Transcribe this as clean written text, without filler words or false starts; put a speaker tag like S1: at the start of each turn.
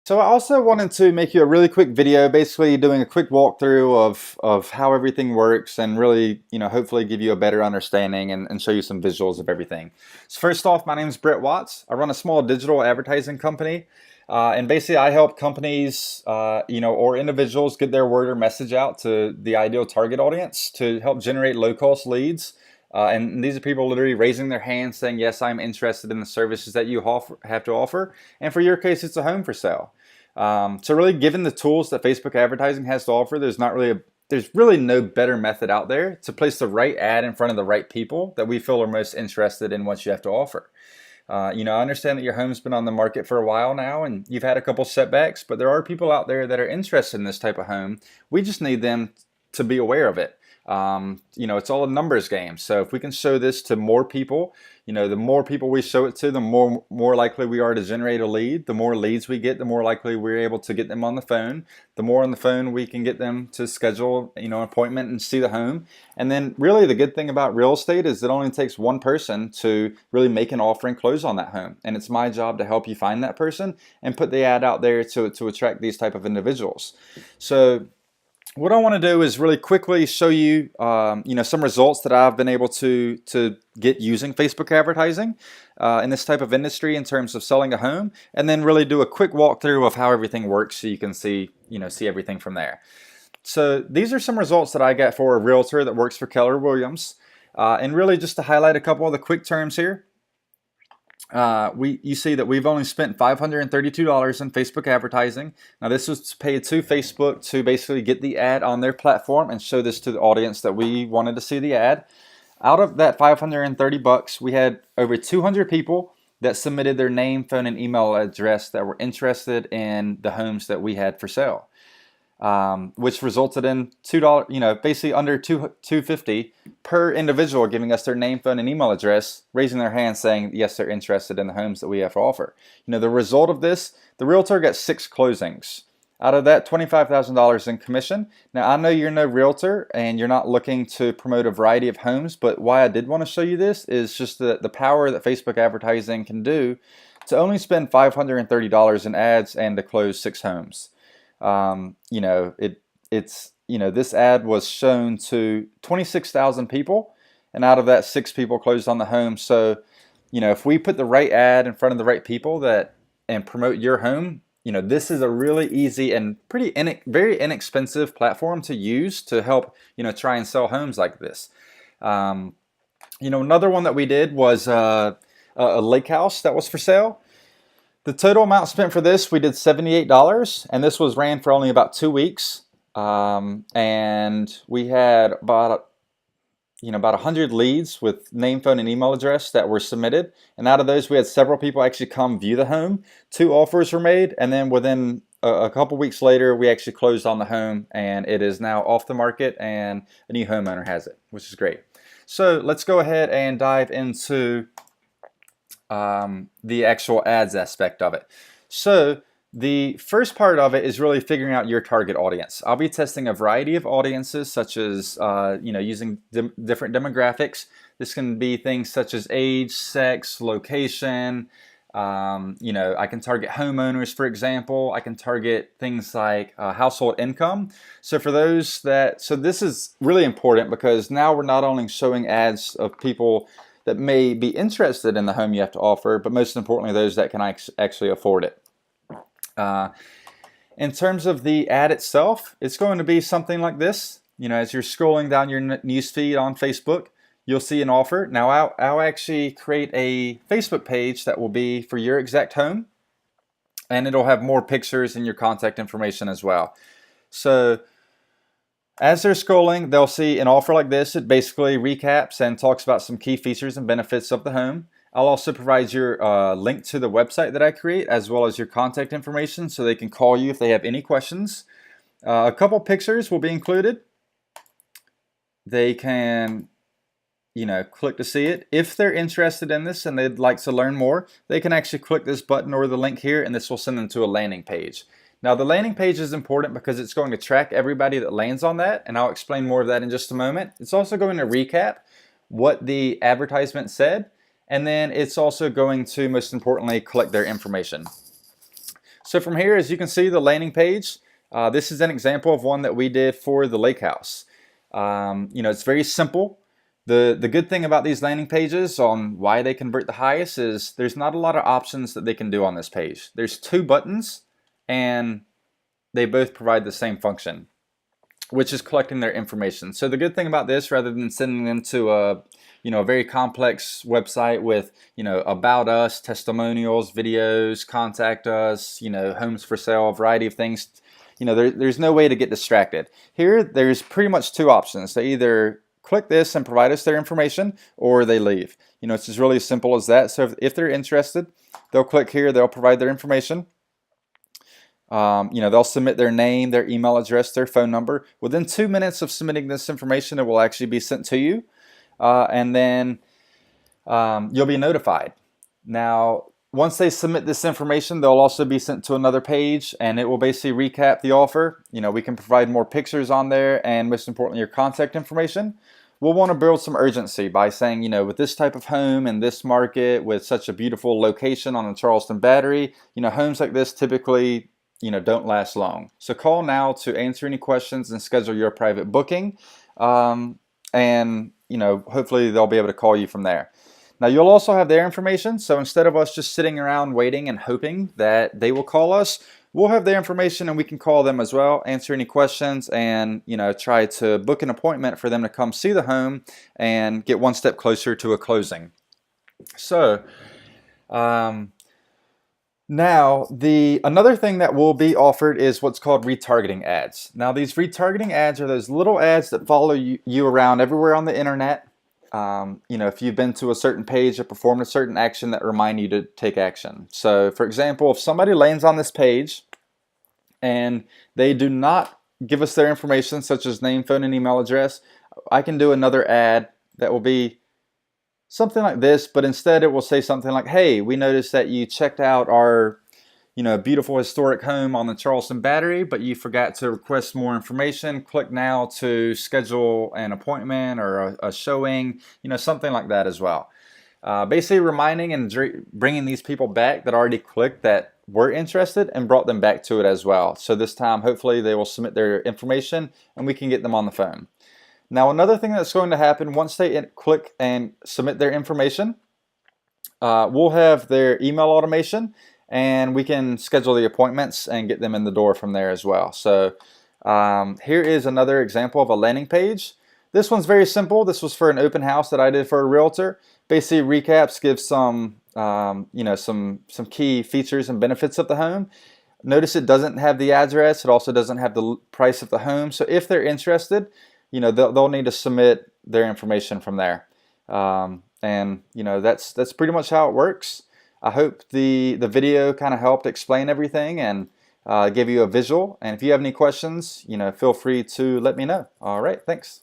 S1: So I also wanted to make you a really quick video, basically doing a quick walkthrough of how everything works and really, hopefully give you a better understanding and show you some visuals of everything. So first off, my name is Brett Watts. I run a small digital advertising company. And basically I help companies, or individuals get their word or message out to the ideal target audience to help generate low cost leads. And these are people literally raising their hands saying, yes, I'm interested in the services that you have to offer. And for your case, it's a home for sale. So really, given the tools that Facebook advertising has to offer, there's really no better method out there to place the right ad in front of the right people that we feel are most interested in what you have to offer. I understand that your home's been on the market for a while now and you've had a couple setbacks, but there are people out there that are interested in this type of home. We just need them to be aware of it. It's all a numbers game. So if we can show this to more people, the more people we show it to, the more likely we are to generate a lead. The more leads we get, the more likely we're able to get them on the phone. The more on the phone we can get them to schedule, an appointment and see the home. And then really the good thing about real estate is it only takes one person to really make an offer and close on that home. And it's my job to help you find that person and put the ad out there to attract these type of individuals. So what I want to do is really quickly show you, some results that I've been able to get using Facebook advertising in this type of industry in terms of selling a home, and then really do a quick walkthrough of how everything works so you can see everything from there. So these are some results that I got for a realtor that works for Keller Williams, and really just to highlight a couple of the quick terms here. You see that we've only spent $532 in Facebook advertising. Now this was paid to Facebook to basically get the ad on their platform and show this to the audience that we wanted to see the ad. Out of that 530 bucks, we had over 200 people that submitted their name, phone, and email address that were interested in the homes that we had for sale. Which resulted in $2, basically under $250 per individual giving us their name, phone, and email address, raising their hand saying yes, they're interested in the homes that we have to offer. The result of this, the realtor got 6 closings. Out of that, $25,000 in commission. Now I know you're no realtor and you're not looking to promote a variety of homes, but why I did want to show you this is just the power that Facebook advertising can do to only spend $530 in ads and to close 6 homes. This ad was shown to 26,000 people, and out of that, 6 people closed on the home. So, if we put the right ad in front of the right people and promote your home, this is a really easy and very inexpensive platform to use to help, try and sell homes like this. Another one that we did was a lake house that was for sale. The total amount spent for this, we did $78, and this was ran for only about 2 weeks. And we had about 100 leads with name, phone, and email address that were submitted. And out of those, we had several people actually come view the home. 2 offers were made, and then within a couple weeks later, we actually closed on the home, and it is now off the market, and a new homeowner has it, which is great. So let's go ahead and dive into the actual ads aspect of it. So the first part of it is really figuring out your target audience. I'll be testing a variety of audiences such as, using different demographics. This can be things such as age, sex, location. I can target homeowners, for example. I can target things like household income. So this is really important because now we're not only showing ads of people that may be interested in the home you have to offer, but most importantly, those that can actually afford it. In terms of the ad itself, it's going to be something like this. As you're scrolling down your newsfeed on Facebook, you'll see an offer. Now, I'll actually create a Facebook page that will be for your exact home, and it'll have more pictures and your contact information as well. So as they're scrolling, they'll see an offer like this. It basically recaps and talks about some key features and benefits of the home. I'll also provide your link to the website that I create as well as your contact information so they can call you if they have any questions. A couple pictures will be included. They can, click to see it. If they're interested in this and they'd like to learn more, they can actually click this button or the link here, and this will send them to a landing page. Now the landing page is important because it's going to track everybody that lands on that, and I'll explain more of that in just a moment. It's also going to recap what the advertisement said, and then it's also going to, most importantly, collect their information. So from here, as you can see, the landing page, this is an example of one that we did for the lake house. It's very simple. The good thing about these landing pages on why they convert the highest is there's not a lot of options that they can do on this page. There's 2 buttons and they both provide the same function, which is collecting their information. So the good thing about this, rather than sending them to a very complex website with about us, testimonials, videos, contact us, homes for sale, a variety of things, there's no way to get distracted. Here, there's pretty much 2 options. They either click this and provide us their information, or they leave. It's as really as simple as that. So if they're interested, they'll click here, they'll provide their information. They'll submit their name, their email address, their phone number. Within 2 minutes of submitting this information, it will actually be sent to you, and then you'll be notified. Now, once they submit this information, they'll also be sent to another page, and it will basically recap the offer. We can provide more pictures on there, and most importantly, your contact information. We'll want to build some urgency by saying, with this type of home in this market with such a beautiful location on the Charleston Battery, homes like this typically don't last long. So call now to answer any questions and schedule your private booking. And hopefully they'll be able to call you from there. Now you'll also have their information. So instead of us just sitting around waiting and hoping that they will call us, we'll have their information and we can call them as well, answer any questions, and try to book an appointment for them to come see the home and get one step closer to a closing. So now, another thing that will be offered is what's called retargeting ads. Now, these retargeting ads are those little ads that follow you around everywhere on the internet. If you've been to a certain page or performed a certain action that remind you to take action. So, for example, if somebody lands on this page and they do not give us their information, such as name, phone, and email address, I can do another ad that will be something like this, but instead it will say something like, hey, we noticed that you checked out our beautiful historic home on the Charleston Battery, but you forgot to request more information. Click now to schedule an appointment or a showing, something like that as well. Basically reminding and bringing these people back that already clicked that were interested and brought them back to it as well. So this time, hopefully they will submit their information and we can get them on the phone. Now, another thing that's going to happen once they click and submit their information, we'll have their email automation and we can schedule the appointments and get them in the door from there as well. So here is another example of a landing page. This one's very simple. This was for an open house that I did for a realtor. Basically recaps, gives some some key features and benefits of the home. Notice it doesn't have the address. It also doesn't have the price of the home. So if they're interested, they'll need to submit their information from there. That's pretty much how it works. I hope the video kind of helped explain everything and give you a visual. And if you have any questions, feel free to let me know. All right, thanks.